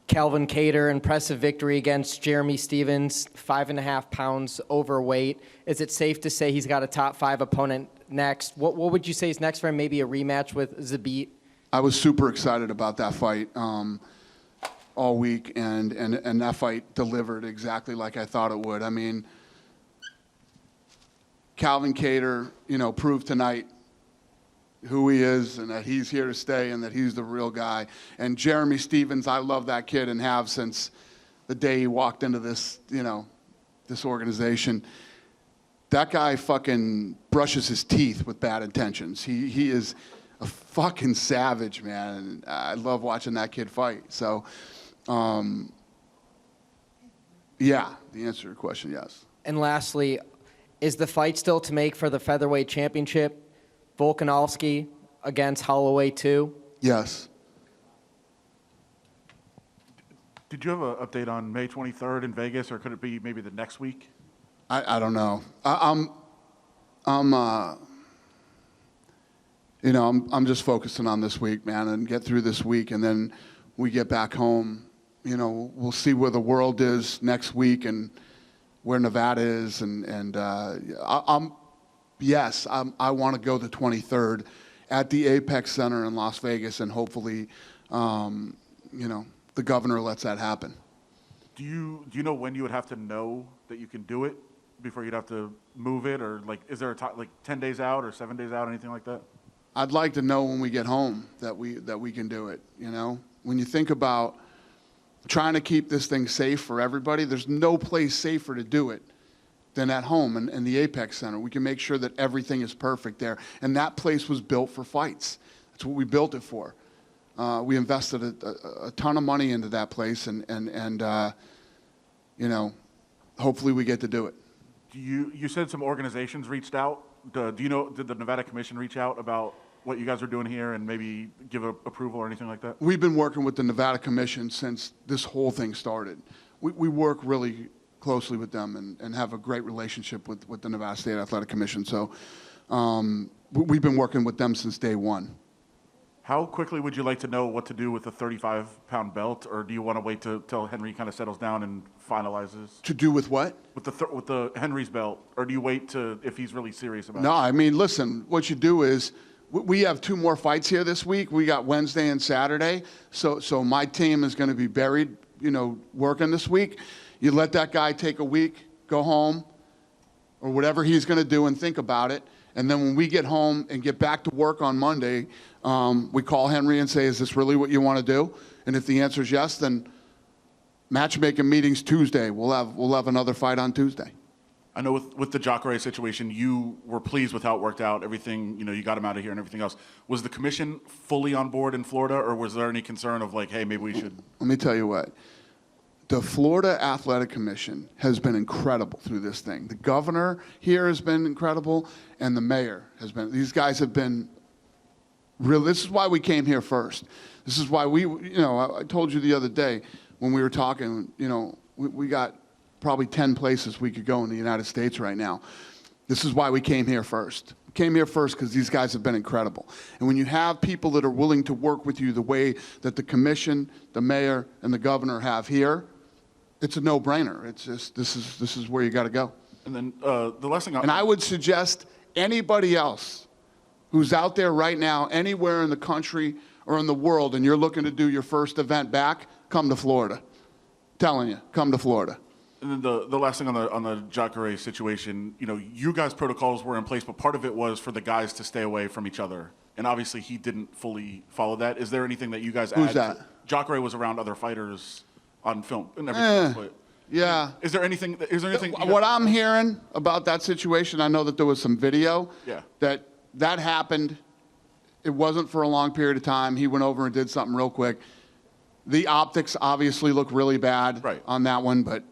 Calvin Kattar, impressive victory against Jeremy Stevens, 5.5 pounds overweight. Is it safe to say he's got a top 5 opponent next? What would you say is next for him? Maybe a rematch with Zabit? I was super excited about that fight all week, and that fight delivered exactly like I thought it would. I mean, Calvin Kattar, proved tonight who he is and that he's here to stay and that he's the real guy. And Jeremy Stevens, I love that kid and have since the day he walked into this, this organization. That guy fucking brushes his teeth with bad intentions. He is a fucking savage, man. And I love watching that kid fight. So, yeah, the answer to your question, yes. And lastly, is the fight still to make for the featherweight championship? Volkanovski against Holloway 2? Yes. Did you have an update on May 23rd in Vegas, or could it be maybe the next week? I don't know. I'm just focusing on this week, man, and get through this week, and then we get back home. We'll see where the world is next week and where Nevada is, and I want to go the 23rd at the Apex Center in Las Vegas, and hopefully, the governor lets that happen. Do you know when you would have to know that you can do it before you'd have to move it, or is there a time, 10 days out or 7 days out, anything like that? I'd like to know when we get home that we can do it. When you think about trying to keep this thing safe for everybody, there's no place safer to do it than at home in the Apex Center. We can make sure that everything is perfect there. And that place was built for fights. That's what we built it for. We invested a ton of money into that place, and hopefully we get to do it. You said some organizations reached out. Did the Nevada Commission reach out about what you guys are doing here and maybe give approval or anything like that? We've been working with the Nevada Commission since this whole thing started. We work really closely with them and have a great relationship with the Nevada State Athletic Commission. So we've been working with them since day one. How quickly would you like to know what to do with the 35-pound belt, or do you want to wait till Henry kind of settles down and finalizes? To do with what? With the Henry's belt, or do you wait if he's really serious about it? No, I mean, listen, what you do is we have 2 more fights here this week. We got Wednesday and Saturday. So my team is going to be buried, working this week. You let that guy take a week, go home, or whatever he's going to do and think about it. And then when we get home and get back to work on Monday, we call Henry and say, is this really what you want to do? And if the answer is yes, then matchmaking meetings Tuesday. We'll have another fight on Tuesday. I know with the Jacare situation, you were pleased with how it worked out. Everything, you got him out of here and everything else. Was the commission fully on board in Florida, or was there any concern of hey, maybe we should? Let me tell you what. The Florida Athletic Commission has been incredible through this thing. The governor here has been incredible, and the mayor has been. These guys have been real. This is why we came here first. This is why I told you the other day when we were talking, we got probably 10 places we could go in the United States right now. This is why we came here first. We came here first because these guys have been incredible. And when you have people that are willing to work with you the way that the commission, the mayor, and the governor have here, it's a no-brainer. It's just this is where you got to go. And then the last thing. And I would suggest anybody else who's out there right now, anywhere in the country or in the world, and you're looking to do your first event back, come to Florida. Telling you, come to Florida. And then the last thing on the Jacare situation, you know, you guys' protocols were in place, but part of it was for the guys to stay away from each other. And obviously he didn't fully follow that. Is there anything that you guys Who's that? Jacare was around other fighters on film and everything. But Yeah. is there anything? What I'm hearing about that situation, I know that there was some video. Yeah. That happened. It wasn't for a long period of time. He went over and did something real quick. The optics obviously look really bad on that one, but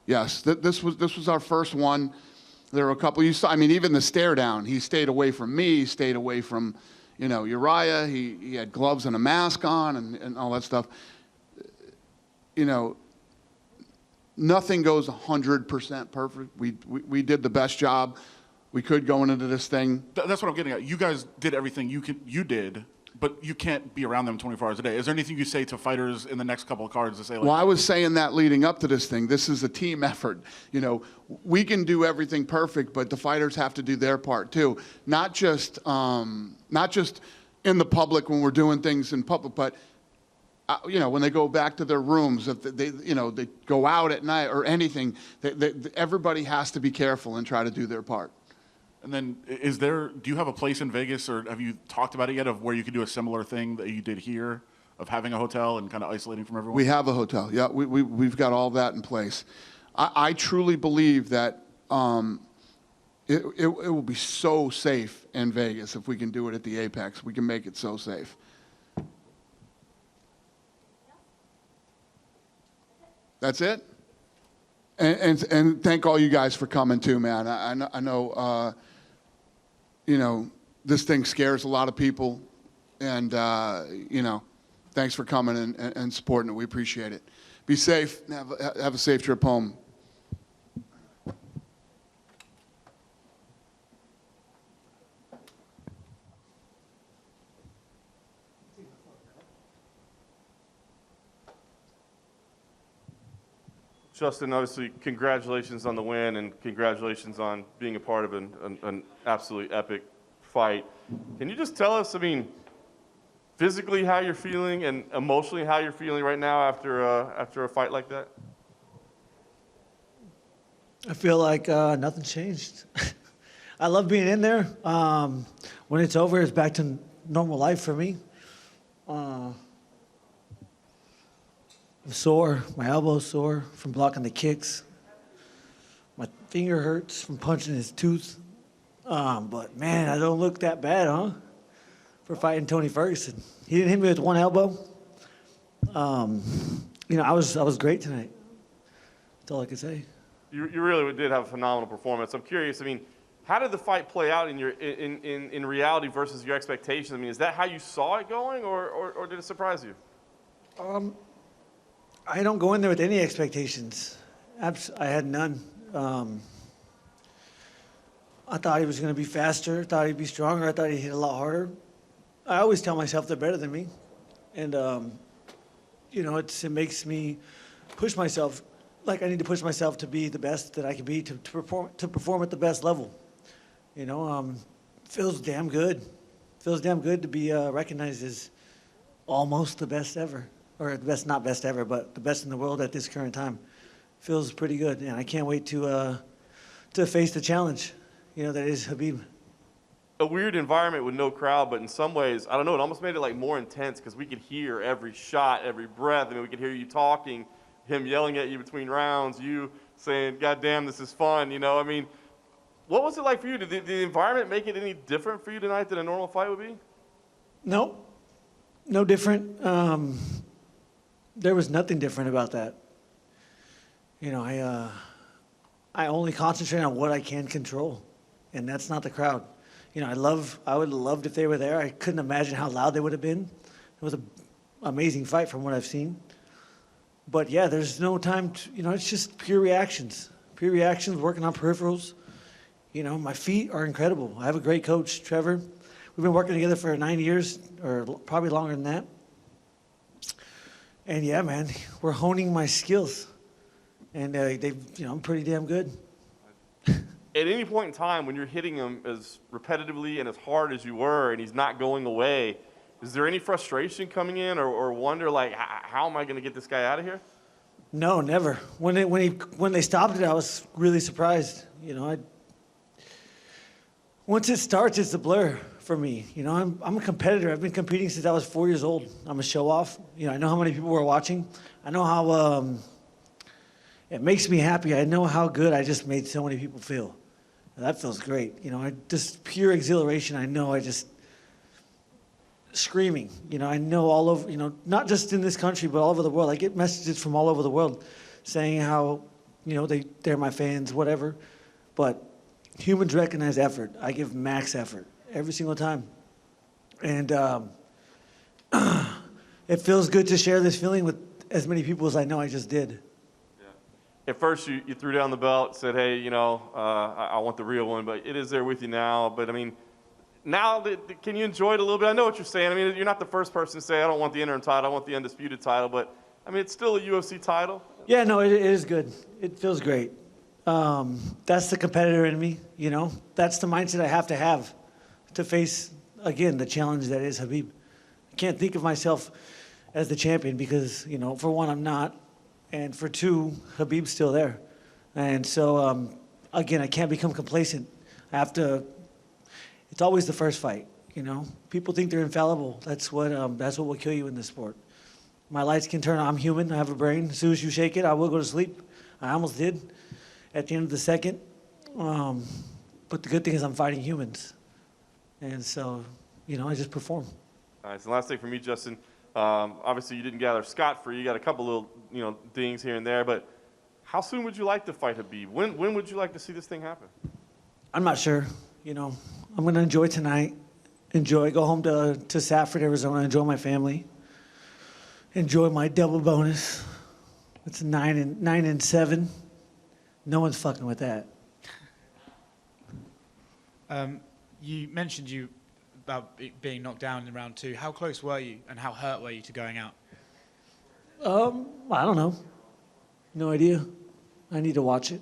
yes, this was our first one. There were a couple. You saw. I mean, even the stare down. He stayed away from me. He stayed away from, you know, Uriah. He had gloves and a mask on and all that stuff. You know, nothing goes 100% perfect. We did the best job we could going into this thing. That's what I'm getting at. You guys did everything you did, but you can't be around them 24 hours a day. Is there anything you say to fighters in the next couple of cards to say, like, Well, I was saying that leading up to this thing. This is a team effort. You know, we can do everything perfect, but the fighters have to do their part too. Not just in the public when we're doing things in public, but you know, when they go back to their rooms, if they go out at night or anything, everybody has to be careful and try to do their part. And then do you have a place in Vegas, or have you talked about it yet, of where you could do a similar thing that you did here, of having a hotel and kind of isolating from everyone? We have a hotel. Yeah, we've got all that in place. I truly believe that it will be so safe in Vegas if we can do it at the Apex. We can make it so safe. That's it? And thank all you guys for coming too, man. I know, you know, this thing scares a lot of people, and you know, thanks for coming and supporting it. We appreciate it. Be safe. Have a safe trip home. Justin, obviously, congratulations on the win, and congratulations on being a part of an absolutely epic fight. Can you just tell us, I mean, physically how you're feeling and emotionally how you're feeling right now after a fight like that? I feel like nothing's changed. I love being in there. When it's over, it's back to normal life for me. I'm sore. My elbow's sore from blocking the kicks. My finger hurts from punching his tooth. But, man, I don't look that bad, huh? For fighting Tony Ferguson. He didn't hit me with one elbow. You know, I was great tonight. That's all I can say. You really did have a phenomenal performance. I'm curious, I mean, how did the fight play out in reality versus your expectations? I mean, is that how you saw it going, or did it surprise you? I don't go in there with any expectations. I had none. I thought he was going to be faster. I thought he'd be stronger. I thought he'd hit a lot harder. I always tell myself they're better than me. And, you know, it makes me push myself. Like I need to push myself to be the best that I can be, to perform at the best level. You know, feels damn good. Feels damn good to be recognized as almost the best ever. Or the best, not best ever, but the best in the world at this current time. Feels pretty good, and I can't wait to face the challenge, you know, that is Khabib. A weird environment with no crowd, but in some ways, I don't know, it almost made it like more intense because we could hear every shot, every breath. I mean, we could hear you talking, him yelling at you between rounds, you saying, "God damn, this is fun," you know? I mean, what was it like for you? Did the environment make it any different for you tonight than a normal fight would be? No, no different. There was nothing different about that. You know, I only concentrate on what I can control, and that's not the crowd. You know, I would have loved if they were there. I couldn't imagine how loud they would have been. It was an amazing fight from what I've seen. But yeah, there's no time to, you know, it's just pure reactions. Pure reactions, working on peripherals. You know, my feet are incredible. I have a great coach, Trevor. We've been working together for 9 years, or probably longer than that. And yeah, man, we're honing my skills. And you know, I'm pretty damn good. at any point in time when you're hitting him as repetitively and as hard as you were and he's not going away, is there any frustration coming in or wonder, like, how am I going to get this guy out of here? No, never. When they stopped it, I was really surprised. You know, once it starts, it's a blur for me. You know, I'm a competitor. I've been competing since I was 4 years old. I'm a show off. You know, I know how many people were watching. I know how it makes me happy. I know how good I just made so many people feel. And that feels great. You know, just pure exhilaration. I know I just screaming. You know, I know all over, you know, not just in this country, but all over the world. I get messages from all over the world saying how, you know, they're my fans, whatever. But humans recognize effort. I give max effort every single time. And it feels good to share this feeling with as many people as I know I just did. At first, you threw down the belt, said, hey, you know, I want the real one, but it is there with you now. But, I mean, now, can you enjoy it a little bit? I know what you're saying. I mean, you're not the first person to say, I don't want the interim title, I want the undisputed title. But, I mean, it's still a UFC title. Yeah, no, it is good. It feels great. That's the competitor in me, you know. That's the mindset I have to face, again, the challenge that is Khabib. I can't think of myself as the champion because, you know, for one, I'm not. And for two, Khabib's still there. And so, again, I can't become complacent. I have to, it's always the first fight, you know. People think they're infallible. That's what will kill you in this sport. My lights can turn on. I'm human. I have a brain. As soon as you shake it, I will go to sleep. I almost did at the end of the second. But the good thing is I'm fighting humans. And so, you know, I just perform. All right, so the last thing for me, Justin, obviously you didn't gather scot-free. You got a couple little, you know, dings here and there. But how soon would you like to fight Khabib? When would you like to see this thing happen? I'm not sure. You know, I'm going to enjoy tonight. Go home to Safford, Arizona, enjoy my family. Enjoy my double bonus. It's 9 and 7. No one's fucking with that. You mentioned about being knocked down in round 2. How close were you, and how hurt were you to going out? I don't know. No idea. I need to watch it.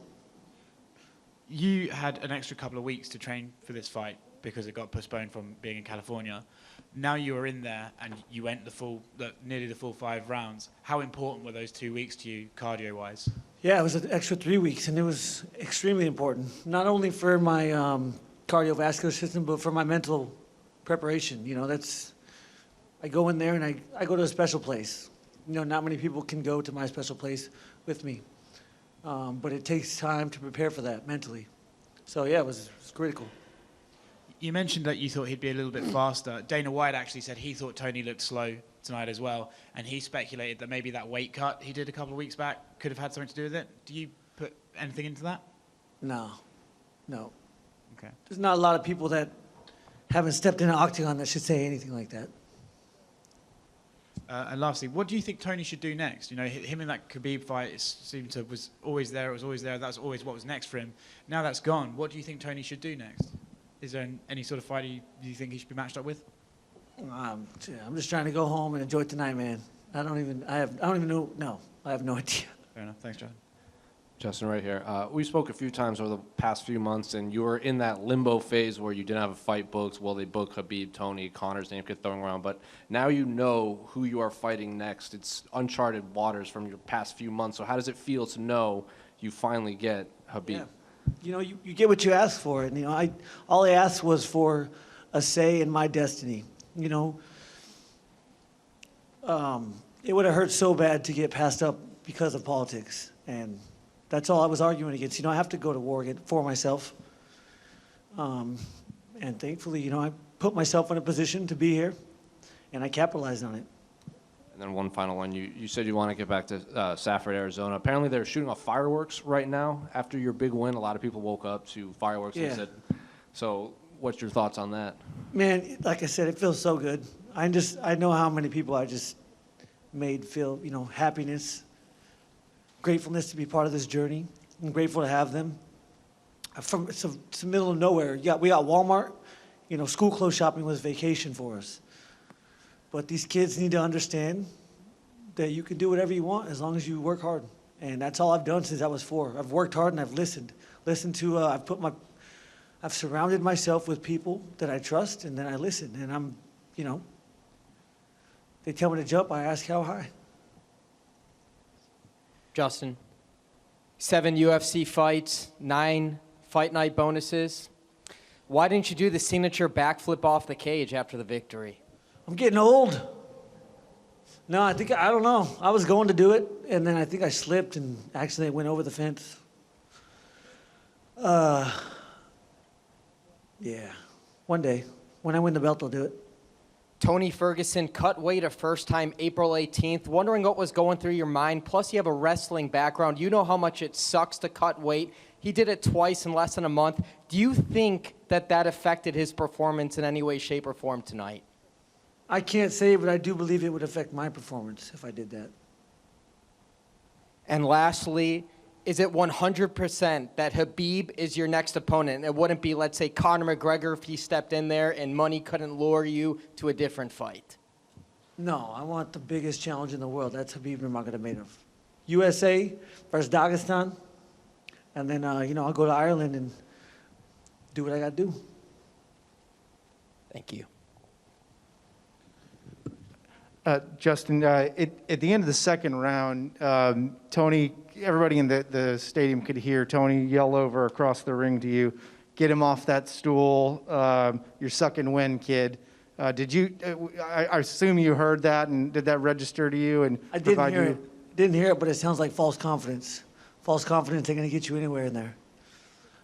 You had an extra couple of weeks to train for this fight because it got postponed from being in California. Now you are in there and you went nearly the full 5 rounds. How important were those 2 weeks to you, cardio-wise? Yeah, it was an extra 3 weeks, and it was extremely important. Not only for my cardiovascular system, but for my mental preparation. You know, I go in there and I go to a special place. You know, not many people can go to my special place with me. But it takes time to prepare for that mentally. So, yeah, it was critical. You mentioned that you thought he'd be a little bit faster. Dana White actually said he thought Tony looked slow tonight as well, and he speculated that maybe that weight cut he did a couple of weeks back could have had something to do with it. Do you put anything into that? No. Okay. There's not a lot of people that haven't stepped in an octagon that should say anything like that. And lastly, what do you think Tony should do next? You know, him in that Khabib fight was always there. It was always there. That's always what was next for him. Now that's gone. What do you think Tony should do next? Is there any sort of fight you think he should be matched up with? I'm just trying to go home and enjoy tonight, man. I don't even know. No, I have no idea. Fair enough. Thanks, John. Justin, right here. We spoke a few times over the past few months, and you were in that limbo phase where you didn't have a fight booked. Well, they booked Khabib, Tony, Connor's name kept throwing around. But now you know who you are fighting next. It's uncharted waters from your past few months. So how does it feel to know you finally get Khabib? Yeah. You know, you get what you ask for. And, you know, all I asked was for a say in my destiny. You know, it would have hurt so bad to get passed up because of politics. And that's all I was arguing against. You know, I have to go to war for myself. And thankfully, you know, I put myself in a position to be here, and I capitalized on it. And then one final one. You said you want to get back to Safford, Arizona. Apparently they're shooting off fireworks right now after your big win. A lot of people woke up to fireworks and said, so what's your thoughts on that? Man, like I said, it feels so good. I know how many people I just made feel, you know, happiness, gratefulness to be part of this journey. I'm grateful to have them. It's the middle of nowhere. We got Walmart. You know, school clothes shopping was vacation for us. But these kids need to understand that you can do whatever you want as long as you work hard. And that's all I've done since I was 4. I've worked hard and I've listened. I've surrounded myself with people that I trust, and then I listen. And they tell me to jump, I ask how high. Justin, 7 UFC fights, 9 fight night bonuses. Why didn't you do the signature backflip off the cage after the victory? I'm getting old. No, I don't know. I was going to do it, and then I think I slipped and accidentally went over the fence. Yeah, one day. When I win the belt, I'll do it. Tony Ferguson cut weight a first time April 18th. Wondering what was going through your mind. Plus, you have a wrestling background. You know how much it sucks to cut weight. He did it twice in less than a month. Do you think that affected his performance in any way, shape, or form tonight? I can't say, but I do believe it would affect my performance if I did that. And lastly, is it 100% that Khabib is your next opponent? It wouldn't be, let's say, Conor McGregor if he stepped in there and money couldn't lure you to a different fight. No, I want the biggest challenge in the world. That's Khabib Nurmagomedov. USA versus Dagestan. And then, I'll go to Ireland and do what I got to do. Thank you. Justin, at the end of the second round, Tony, everybody in the stadium could hear Tony yell over across the ring to you, "Get him off that stool. You're sucking wind, kid." Did you? I assume you heard that, and did that register to you? And I didn't hear it. Didn't hear it, but it sounds like false confidence. False confidence ain't gonna get you anywhere in there.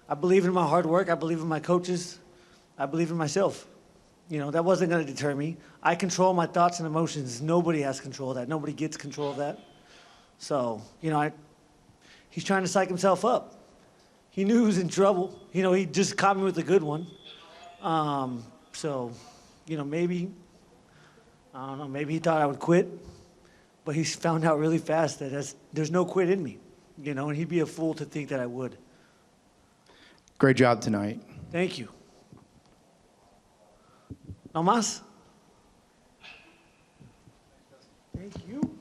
I believe in my hard work. I believe in my coaches. I believe in myself. That wasn't going to deter me. I control my thoughts and emotions. Nobody has control of that. Nobody gets control of that. So, he's trying to psych himself up. He knew he was in trouble. He just caught me with a good one. Maybe, I don't know, maybe he thought I would quit, but he found out really fast that there's no quit in me, and he'd be a fool to think that I would. Great job tonight. Thank you. No más? Thank you.